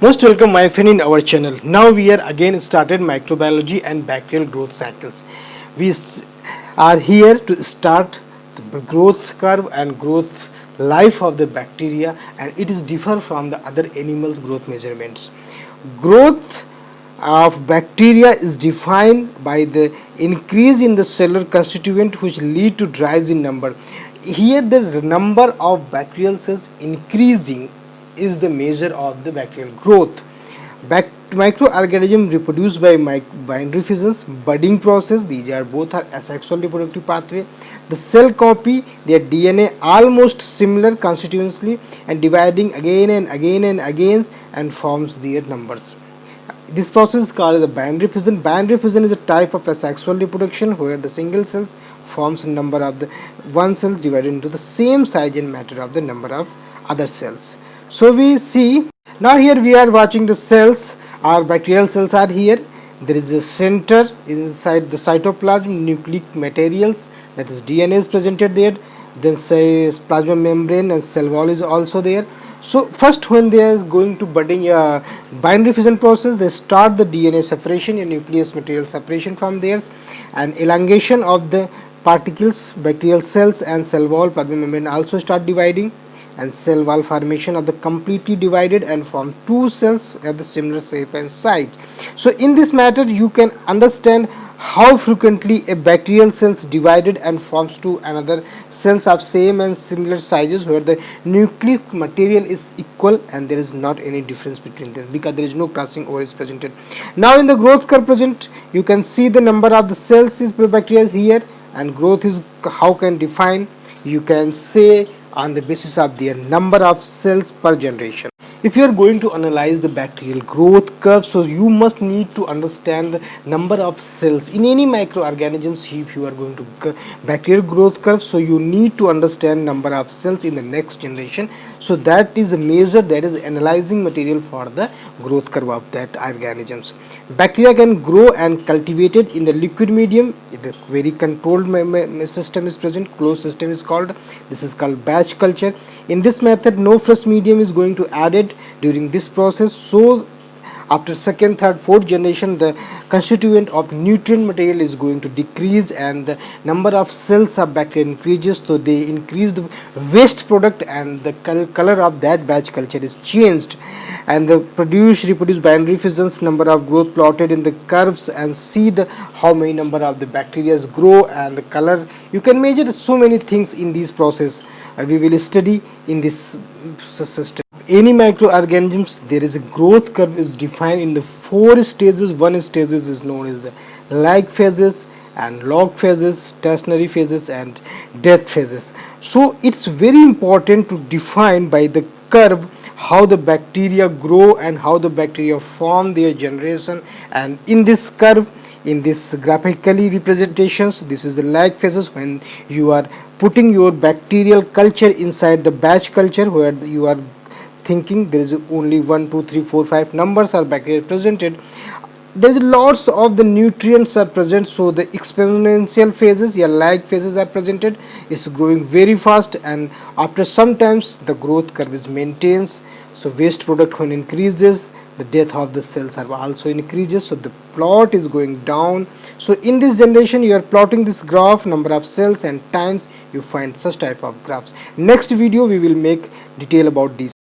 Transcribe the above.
Most welcome my friend in our channel. Now we are again started microbiology and bacterial growth cycles. We are here to start the growth curve and growth life of the bacteria, and it is differ from the other animals growth measurements. Growth of bacteria is defined by the increase in the cellular constituent which lead to rise in number. Here the number of bacterial cells increasing is the measure of the bacterial growth. Microorganisms reproduce by binary fissions, budding process. These are both are asexual reproductive pathway. The cell copy their DNA almost similar constituently and dividing again and again and again and forms their numbers. This process is called the binary fission. Binary fission is a type of asexual reproduction where the single cells forms a number of the one cell divided into the same size and matter of the number of other cells. So we see now here we are watching the cells. Our bacterial cells are here. There is a center inside the cytoplasm, nucleic materials, that is DNA is presented there. Then say plasma membrane and cell wall is also there. So first when they is going to budding binary fission process, they start the DNA separation and nucleus material separation from there, and elongation of the particles, bacterial cells and cell wall plasma membrane also start dividing, and cell wall formation of the completely divided and form two cells at the similar shape and size. So in this matter you can understand how frequently a bacterial cells divided and forms to another cells of same and similar sizes where the nucleic material is equal and there is not any difference between them because there is no crossing over is presented. Now in the growth curve present you can see the number of the cells is bacteria here, and growth is how can define, you can say on the basis of their number of cells per generation. If you are going to analyze the bacterial growth curve, so you must need to understand the number of cells in any microorganisms. If you are going to bacterial growth curve, so you need to understand number of cells in the next generation. So that is a measure, that is analyzing material for the growth curve of that organisms. Bacteria can grow and cultivated in the liquid medium. The very controlled system is present, closed system is called, this is called batch culture. In this method no fresh medium is going to added during this process, so after second, third, fourth generation the constituent of nutrient material is going to decrease and the number of cells of bacteria increases, so they increase the waste product and the color of that batch culture is changed, and the reproduce binary fissions, number of growth plotted in the curves, and see the how many number of the bacteria grow and the color. You can measure so many things in this process. We will study in this system. Any microorganisms, there is a growth curve is defined in the four stages. One stages is known as the lag phases and log phases, stationary phases and death phases. So it's very important to define by the curve how the bacteria grow and how the bacteria form their generation, and in this curve, in this graphically representations, this is the lag phases when you are putting your bacterial culture inside the batch culture where you are thinking there is only 1 2 3 4 5 numbers are bacteria presented. There is lots of the nutrients are present, so the exponential phases, lag phases are presented, is growing very fast, and after sometimes the growth curve is maintains. So waste product when increases, the death of the cells are also increases, so the plot is going down. So in this generation you are plotting this graph, number of cells and times, you find such type of graphs. Next video we will make detail about these.